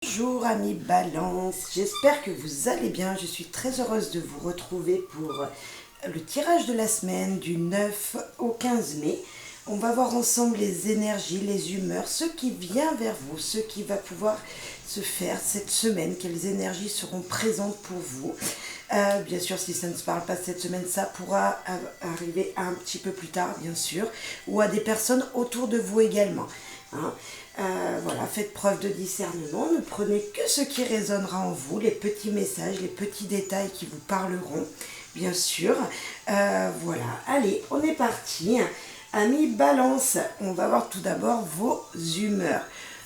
Bonjour amis Balance, j'espère que vous allez bien. Je suis très heureuse de vous retrouver pour le tirage de la semaine du 9 au 15 mai. On va voir ensemble les énergies, les humeurs, ce qui vient vers vous, ce qui va pouvoir se faire cette semaine, quelles énergies seront présentes pour vous. Bien sûr, si ça ne se parle pas cette semaine, ça pourra arriver un petit peu plus tard, bien sûr, ou à des personnes autour de vous également. Hein. Voilà, faites preuve de discernement, ne prenez que ce qui résonnera en vous, les petits messages, les petits détails qui vous parleront, bien sûr. Voilà, allez, on est parti. Amis Balance, on va voir tout d'abord vos humeurs.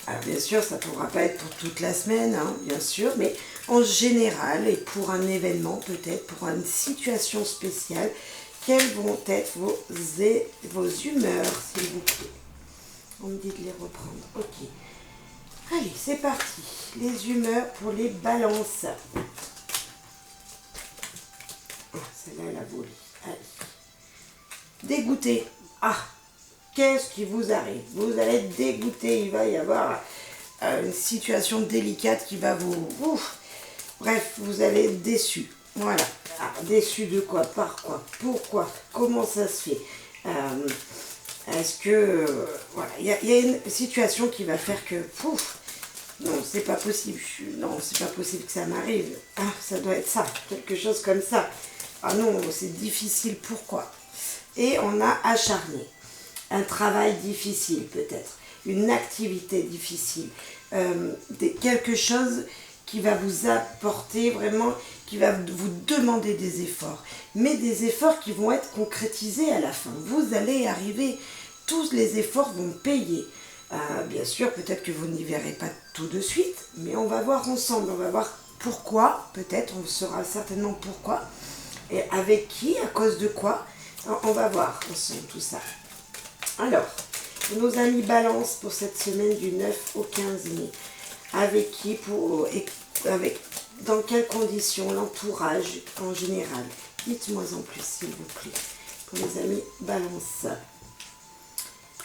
Alors bien sûr, ça ne pourra pas être pour toute la semaine, hein, bien sûr, mais en général et pour un événement peut-être, pour une situation spéciale, quelles vont être vos humeurs, s'il vous plaît? On me dit de les reprendre. Ok. Allez, c'est parti. Les humeurs pour les balances. Oh, celle-là, elle a volé. Allez. Dégoûté. Ah, qu'est-ce qui vous arrive? Vous allez être dégoûté. Il va y avoir une situation délicate qui va vous... Ouf. Bref, vous allez être déçu. Voilà. Ah, déçu de quoi? Par quoi? Pourquoi? Comment ça se fait? Est-ce que... voilà, il y a une situation qui va faire que... Pouf, non, c'est pas possible. Non, c'est pas possible que ça m'arrive. Ah, ça doit être ça. Quelque chose comme ça. Ah non, c'est difficile. Pourquoi? Et on a acharné. Un travail difficile peut-être. Une activité difficile. Quelque chose qui va vous apporter vraiment, qui va vous demander des efforts. Mais des efforts qui vont être concrétisés à la fin. Vous allez arriver, tous les efforts vont payer. Bien sûr, peut-être que vous n'y verrez pas tout de suite, mais on va voir ensemble, on va voir pourquoi, peut-être, on saura certainement pourquoi, et avec qui, à cause de quoi, on va voir ensemble tout ça. Alors, nos amis Balance pour cette semaine du 9 au 15 mai. Avec qui, dans quelles conditions, l'entourage en général. Dites-moi en plus, s'il vous plaît, pour les amis Balance.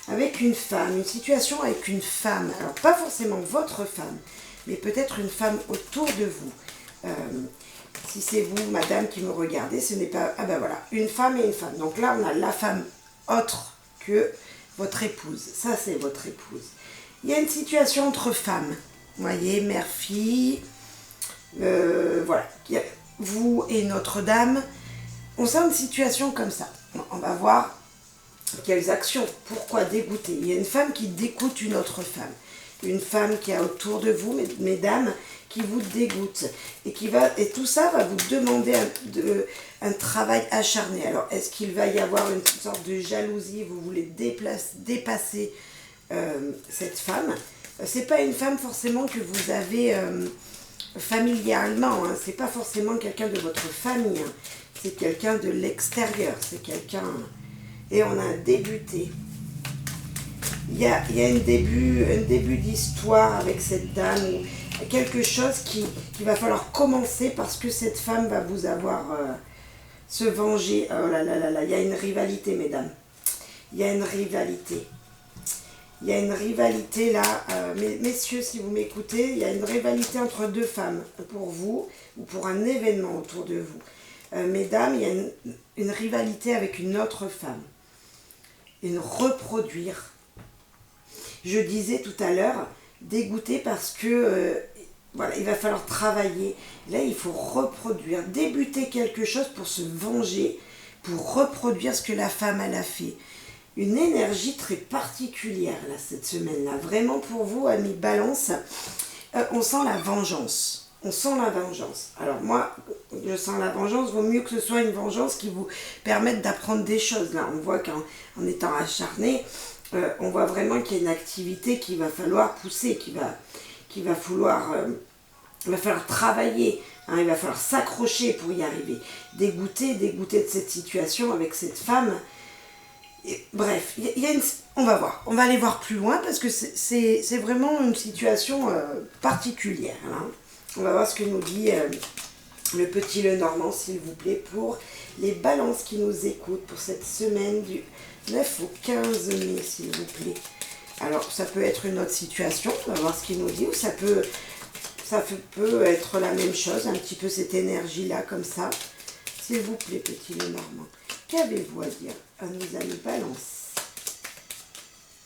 Avec une femme, une situation avec une femme, alors pas forcément votre femme, mais peut-être une femme autour de vous. Si c'est vous, madame, qui me regardez, ce n'est pas... Ah ben voilà, une femme et une femme. Donc là, on a la femme autre que votre épouse. Ça, c'est votre épouse. Il y a une situation entre femmes. Vous voyez, mère-fille, voilà. Vous et Notre-Dame, on sent une situation comme ça. On va voir quelles actions, pourquoi dégoûter. Il y a une femme qui dégoûte une autre femme. Une femme qui est autour de vous, mesdames, qui vous dégoûte. Et tout ça va vous demander un travail acharné. Alors, est-ce qu'il va y avoir une sorte de jalousie? Vous voulez dépasser cette femme? C'est pas une femme forcément que vous avez familialement, hein. C'est pas forcément quelqu'un de votre famille, hein. C'est quelqu'un de l'extérieur, c'est quelqu'un... Et on a un débuté. Il y a un début d'histoire avec cette dame, quelque chose qui va falloir commencer parce que cette femme va vous avoir se venger. Oh là là là là, il y a une rivalité, mesdames. Il y a une rivalité. Il y a une rivalité là, messieurs, si vous m'écoutez, il y a une rivalité entre deux femmes, pour vous, ou pour un événement autour de vous. Mesdames, il y a une rivalité avec une autre femme. Une reproduire. Je disais tout à l'heure, dégoûté parce que, voilà, il va falloir travailler. Là, il faut reproduire, débuter quelque chose pour se venger, pour reproduire ce que la femme, elle a fait. Une énergie très particulière là, cette semaine-là. Vraiment pour vous, amis Balance, on sent la vengeance. On sent la vengeance. Alors moi, je sens la vengeance. Vaut mieux que ce soit une vengeance qui vous permette d'apprendre des choses. Là, on voit qu'en étant acharné, on voit vraiment qu'il y a une activité qu'il va falloir pousser, qu'il va falloir travailler. Hein, il va falloir s'accrocher pour y arriver. Dégoûté de cette situation avec cette femme. Bref, on va voir, on va aller voir plus loin parce que c'est vraiment une situation particulière. Hein. On va voir ce que nous dit le petit Lenormand, s'il vous plaît, pour les balances qui nous écoutent pour cette semaine du 9 au 15 mai, s'il vous plaît. Alors, ça peut être une autre situation, on va voir ce qu'il nous dit, ou ça peut ça peut être la même chose, un petit peu cette énergie-là, comme ça. S'il vous plaît, petit Lenormand, qu'avez-vous à dire à nos amis Balance?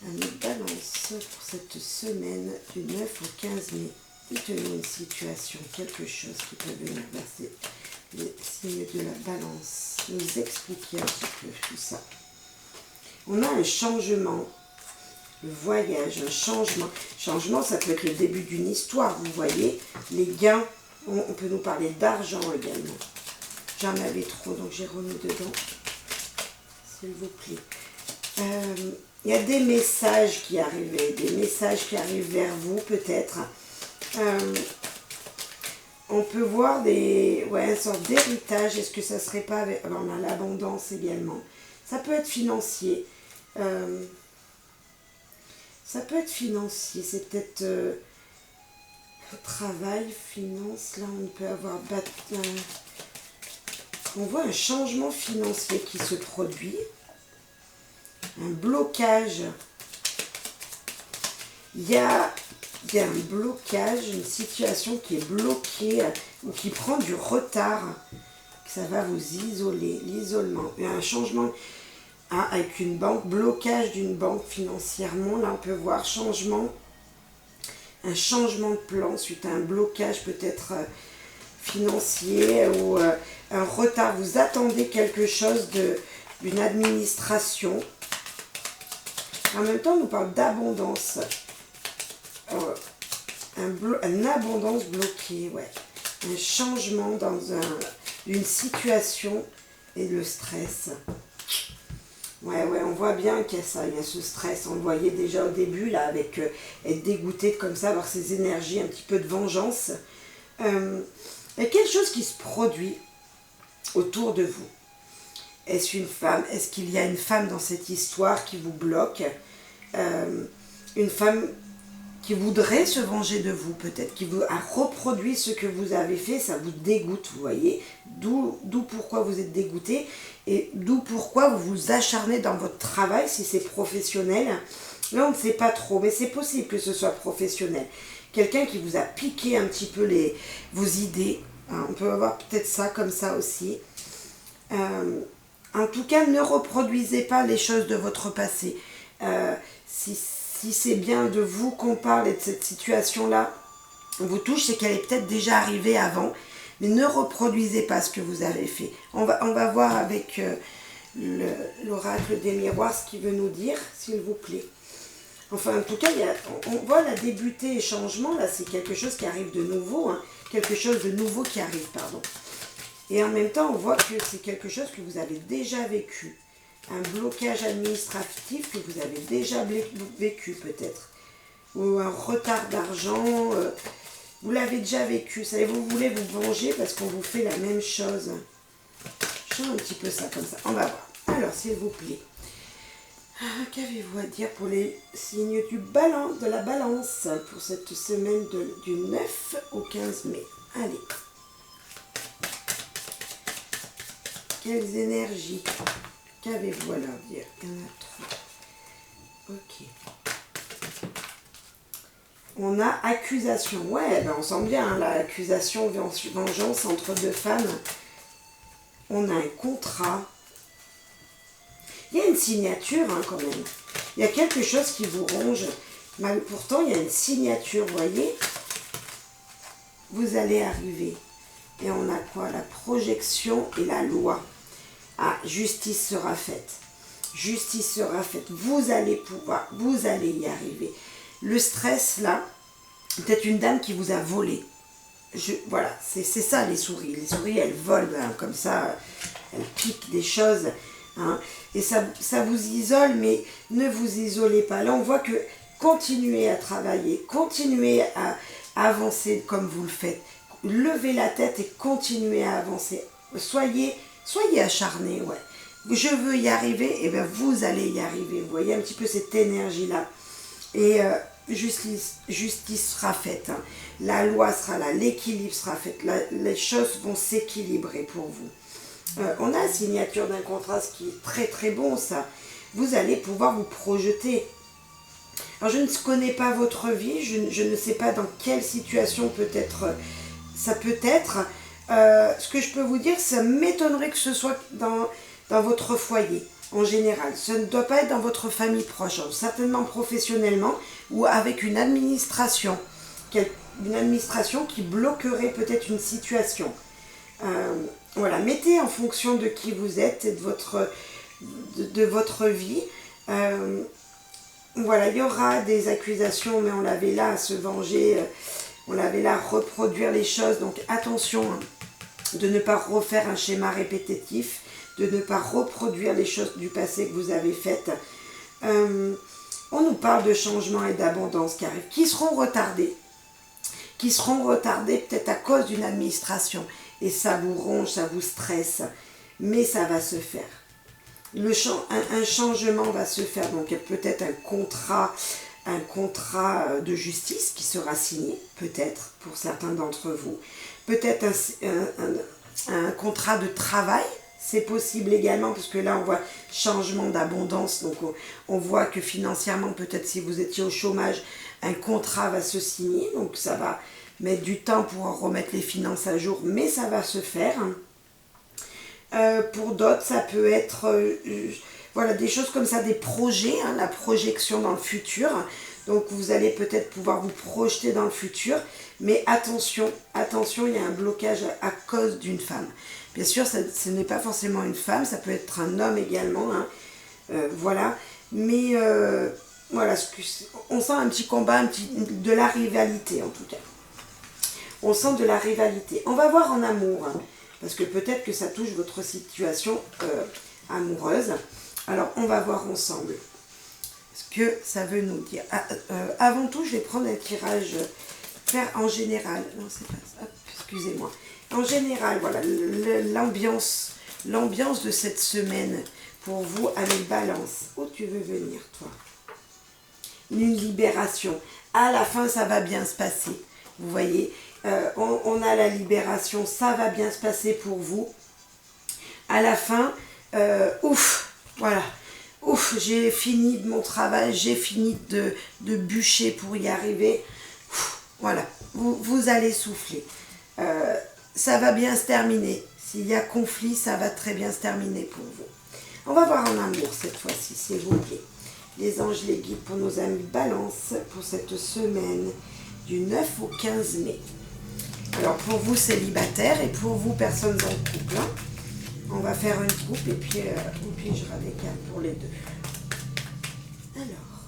À nos Balances pour cette semaine du 9 au 15 mai. Dites-nous une situation, quelque chose qui peut venir verser les signes de la Balance. Nous expliquer un petit peu tout ça. On a un changement. Le voyage, un changement. Changement, ça peut être le début d'une histoire, vous voyez. Les gains, on peut nous parler d'argent également. J'en avais trop, donc j'ai remis dedans. S'il vous plaît. Il y a des messages qui arrivaient, des messages qui arrivent vers vous peut-être. On peut voir une sorte d'héritage. Est-ce que ça serait pas avec... Alors, on a l'abondance également. Ça peut être financier. Ça peut être financier, c'est peut-être travail, finance. Là, on peut avoir... on voit un changement financier qui se produit. Un blocage. Il y a un blocage, une situation qui est bloquée ou qui prend du retard. Ça va vous isoler, l'isolement. Il y a un changement... avec une banque, blocage d'une banque financièrement, là on peut voir un changement de plan suite à un blocage peut-être financier ou un retard. Vous attendez quelque chose d'une administration. En même temps, on nous parle d'abondance. Une abondance bloquée, ouais. Un changement dans une situation et le stress. Ouais, on voit bien qu'il y a ça, il y a ce stress. On le voyait déjà au début, là, avec être dégoûté comme ça, avoir ces énergies, un petit peu de vengeance. Il y a quelque chose qui se produit autour de vous. Est-ce une femme? Est-ce qu'il y a une femme dans cette histoire qui vous bloque? Une femme qui voudrait se venger de vous, peut-être, qui a reproduit ce que vous avez fait, ça vous dégoûte, vous voyez, d'où pourquoi vous êtes dégoûté, et d'où pourquoi vous vous acharnez dans votre travail, si c'est professionnel. Là, on ne sait pas trop, mais c'est possible que ce soit professionnel. Quelqu'un qui vous a piqué un petit peu vos idées, hein, on peut avoir peut-être ça comme ça aussi. En tout cas, ne reproduisez pas les choses de votre passé. Si c'est bien de vous qu'on parle et de cette situation-là, on vous touche, c'est qu'elle est peut-être déjà arrivée avant, mais ne reproduisez pas ce que vous avez fait. On va voir avec l'oracle des miroirs ce qu'il veut nous dire, s'il vous plaît. Enfin, en tout cas, on voit la débuter et changement, là, c'est quelque chose qui arrive de nouveau, hein, quelque chose de nouveau qui arrive, pardon. Et en même temps, on voit que c'est quelque chose que vous avez déjà vécu. Un blocage administratif que vous avez déjà vécu peut-être. Ou un retard d'argent, vous l'avez déjà vécu. Savez, vous voulez vous venger parce qu'on vous fait la même chose. Je sens un petit peu ça comme ça. On va voir. Alors, s'il vous plaît. Qu'avez-vous à dire pour les signes de la balance pour cette semaine du 9 au 15 mai? Allez. Quelles énergies? Qu'avez-vous à leur dire? Il y en a 3. Ok. On a accusation. Ouais, ben on sent bien, hein, l'accusation, vengeance entre deux femmes. On a un contrat. Il y a une signature, hein, quand même. Il y a quelque chose qui vous ronge. Mais pourtant, il y a une signature, vous voyez? Vous allez arriver. Et on a quoi? La projection et la loi. Ah, justice sera faite. Justice sera faite. Vous allez pouvoir, vous allez y arriver. Le stress, là, peut-être une dame qui vous a volé. Voilà, c'est ça les souris. Les souris, elles volent, hein, comme ça, elles piquent des choses. Hein, et ça vous isole, mais ne vous isolez pas. Là, on voit que continuez à travailler, continuez à avancer comme vous le faites. Levez la tête et continuez à avancer. Soyez acharnés, ouais. Je veux y arriver, et bien vous allez y arriver. Vous voyez un petit peu cette énergie-là. Et justice sera faite. Hein. La loi sera là, l'équilibre sera fait. Les choses vont s'équilibrer pour vous. On a la signature d'un contrat, ce qui est très très bon, ça. Vous allez pouvoir vous projeter. Alors je ne connais pas votre vie, je ne sais pas dans quelle situation ça peut être. Ce que je peux vous dire, ça m'étonnerait que ce soit dans votre foyer en général. Ça ne doit pas être dans votre famille proche, certainement professionnellement ou avec une administration qui bloquerait peut-être une situation. Voilà, mettez en fonction de qui vous êtes et de votre vie. Voilà, il y aura des accusations, mais on l'avait là à se venger, on l'avait là à reproduire les choses. Donc attention de ne pas refaire un schéma répétitif, de ne pas reproduire les choses du passé que vous avez faites. On nous parle de changement et d'abondance qui arrivent, qui seront retardés peut-être à cause d'une administration. Et ça vous ronge, ça vous stresse, mais ça va se faire. Un changement va se faire, donc peut-être un contrat de justice qui sera signé, peut-être pour certains d'entre vous, peut-être un contrat de travail, c'est possible également, parce que là on voit changement d'abondance, donc on voit que financièrement, peut-être si vous étiez au chômage, un contrat va se signer, donc ça va mettre du temps pour remettre les finances à jour, mais ça va se faire. Pour d'autres, ça peut être voilà, des choses comme ça, des projets, la projection dans le futur. Donc vous allez peut-être pouvoir vous projeter dans le futur, mais attention, il y a un blocage à cause d'une femme. Bien sûr, ce n'est pas forcément une femme, ça peut être un homme également, voilà. Mais voilà, on sent un petit combat, de la rivalité en tout cas. On sent de la rivalité. On va voir en amour, parce que peut-être que ça touche votre situation amoureuse. Alors, on va voir ensemble ce que ça veut nous dire. Avant tout, je vais prendre un tirage faire en général. Non, c'est pas ça. Excusez-moi. En général, voilà, l'ambiance de cette semaine pour vous, avec Balance. Où tu veux venir, toi? Une libération. À la fin, ça va bien se passer. Vous voyez, on a la libération, ça va bien se passer pour vous. À la fin, voilà, j'ai fini de mon travail, j'ai fini de bûcher pour y arriver. Voilà, vous allez souffler. Ça va bien se terminer. S'il y a conflit, ça va très bien se terminer pour vous. On va voir en amour cette fois-ci, s'il vous plaît. Les anges, les guides pour nos amis Balance pour cette semaine du 9 au 15 mai. Alors pour vous célibataires et pour vous personnes en couple, on va faire une coupe et puis je radécale pour les deux. Alors,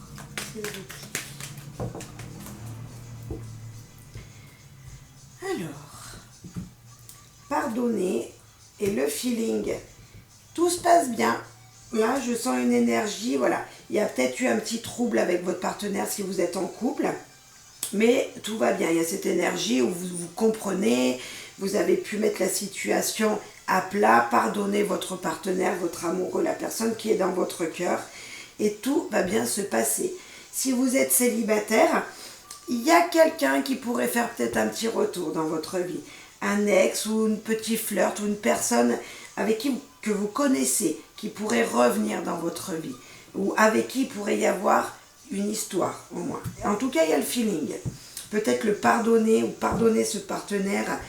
s'il vous plaît. Alors, pardonner et le feeling, tout se passe bien. Là, je sens une énergie, voilà. Il y a peut-être eu un petit trouble avec votre partenaire si vous êtes en couple. Mais tout va bien, il y a cette énergie où vous comprenez, vous avez pu mettre la situation à plat, pardonner votre partenaire, votre amoureux, la personne qui est dans votre cœur, et tout va bien se passer. Si vous êtes célibataire, il y a quelqu'un qui pourrait faire peut-être un petit retour dans votre vie. Un ex ou une petite flirt ou une personne que vous connaissez, qui pourrait revenir dans votre vie, ou avec qui il pourrait y avoir une histoire au moins. En tout cas, il y a le feeling. Peut-être le pardonner ou pardonner ce partenaire,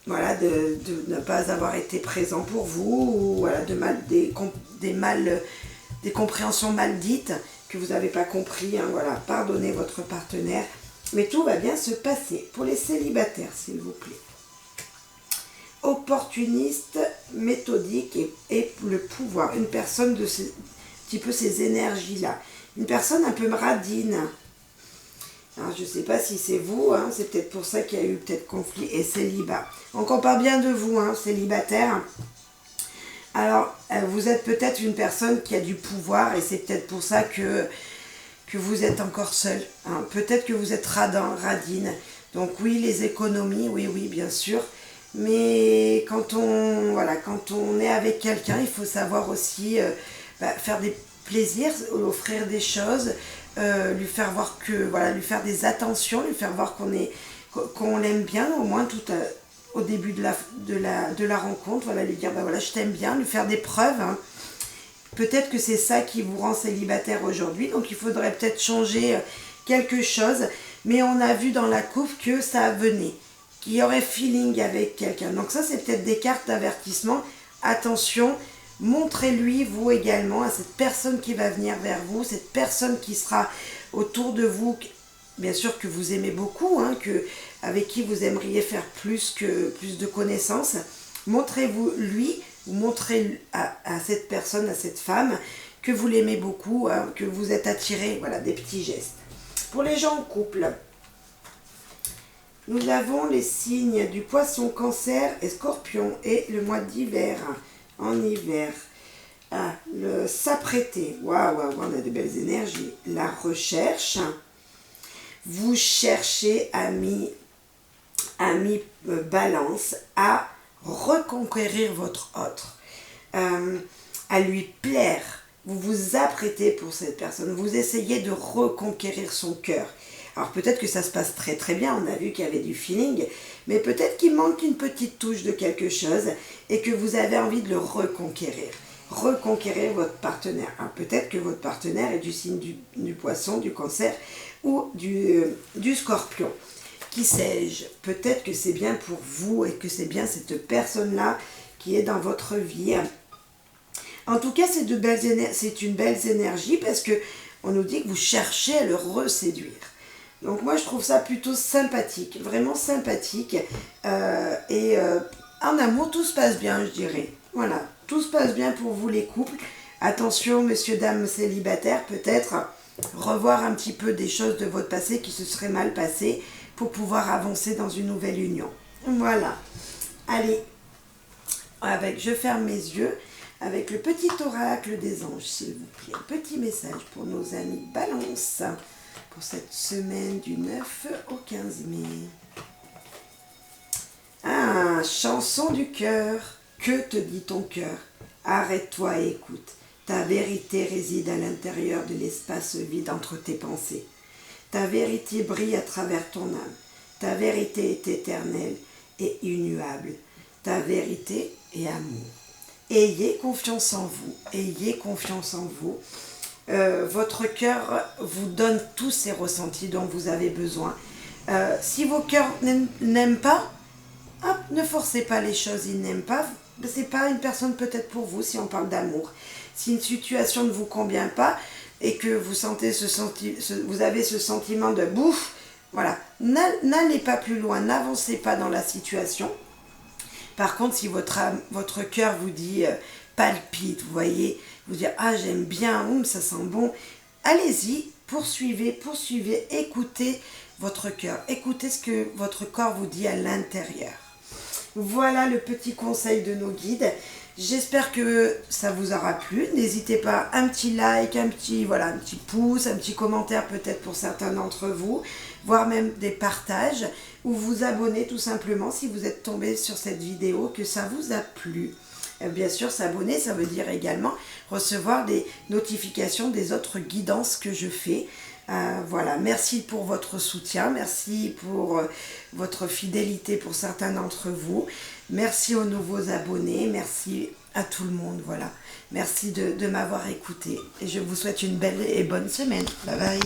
voilà, de ne pas avoir été présent pour vous, ou voilà, des compréhensions mal dites que vous n'avez pas compris. Voilà, pardonnez votre partenaire. Mais tout va bien se passer. Pour les célibataires, s'il vous plaît. Opportuniste, méthodique et le pouvoir. Une personne de petit peu ces énergies-là. Une personne un peu radine. Alors, je ne sais pas si c'est vous, c'est peut-être pour ça qu'il y a eu peut-être conflit et célibat. Donc on parle bien de vous, célibataire. Alors, vous êtes peut-être une personne qui a du pouvoir et c'est peut-être pour ça que vous êtes encore seul. Peut-être que vous êtes radine. Donc oui, les économies, oui, bien sûr. Mais quand on est avec quelqu'un, il faut savoir aussi faire des plaisirs, offrir des choses, lui faire voir lui faire des attentions, lui faire voir qu'on l'aime bien, au moins au début de la rencontre, voilà, lui dire voilà, je t'aime bien, lui faire des preuves. Peut-être que c'est ça qui vous rend célibataire aujourd'hui, donc il faudrait peut-être changer quelque chose. Mais on a vu dans la coupe que ça venait, qu'il y aurait feeling avec quelqu'un. Donc ça, c'est peut-être des cartes d'avertissement. Attention, montrez-lui, vous également, à cette personne qui va venir vers vous, cette personne qui sera autour de vous, bien sûr que vous aimez beaucoup, hein, avec qui vous aimeriez faire plus de connaissances. Montrez-vous lui, vous montrez à cette personne, à cette femme, que vous l'aimez beaucoup, hein, que vous êtes attiré, voilà, des petits gestes. Pour les gens en couple, nous avons les signes du poisson, cancer et scorpion et le mois d'hiver, en hiver. Le s'apprêter, waouh, on a de belles énergies. La recherche, vous cherchez, ami balance, à reconquérir votre autre, à lui plaire. Vous vous apprêtez pour cette personne, vous essayez de reconquérir son cœur. Alors peut-être que ça se passe très très bien, on a vu qu'il y avait du feeling, mais peut-être qu'il manque une petite touche de quelque chose et que vous avez envie de le reconquérir. Reconquérir votre partenaire. Alors, peut-être que votre partenaire est du signe du poisson, du cancer ou du scorpion. Qui sais-je? Peut-être que c'est bien pour vous et que c'est bien cette personne-là qui est dans votre vie. En tout cas, c'est une belle énergie parce que on nous dit que vous cherchez à le reséduire. Donc moi, je trouve ça plutôt sympathique, vraiment sympathique. En amour, tout se passe bien, je dirais. Voilà, tout se passe bien pour vous les couples. Attention, messieurs, dames célibataires, peut-être revoir un petit peu des choses de votre passé qui se seraient mal passées pour pouvoir avancer dans une nouvelle union. Voilà. Allez, je ferme mes yeux. Avec le petit oracle des anges, s'il vous plaît. Un petit message pour nos amis Balance pour cette semaine du 9 au 15 mai. Chanson du cœur. Que te dit ton cœur? Arrête-toi et écoute. Ta vérité réside à l'intérieur de l'espace vide entre tes pensées. Ta vérité brille à travers ton âme. Ta vérité est éternelle et immuable. Ta vérité est amour. Ayez confiance en vous, ayez confiance en vous. Votre cœur vous donne tous ces ressentis dont vous avez besoin. Si vos cœurs n'aiment pas, ne forcez pas les choses, ils n'aiment pas. C'est pas une personne peut-être pour vous si on parle d'amour. Si une situation ne vous convient pas et que vous sentez vous avez ce sentiment de bouffe, voilà, n'allez pas plus loin, n'avancez pas dans la situation. Par contre, si votre cœur vous dit palpite, vous voyez, vous dites j'aime bien, ça sent bon, allez-y, poursuivez, écoutez votre cœur, écoutez ce que votre corps vous dit à l'intérieur. Voilà le petit conseil de nos guides. J'espère que ça vous aura plu. N'hésitez pas, un petit like, un petit pouce, un petit commentaire peut-être pour certains d'entre vous, voire même des partages, ou vous abonner tout simplement si vous êtes tombé sur cette vidéo, que ça vous a plu. Bien sûr, s'abonner, ça veut dire également recevoir des notifications des autres guidances que je fais. Voilà, merci pour votre soutien, merci pour votre fidélité pour certains d'entre vous, merci aux nouveaux abonnés, merci à tout le monde, voilà. Merci de m'avoir écouté et je vous souhaite une belle et bonne semaine. Bye bye.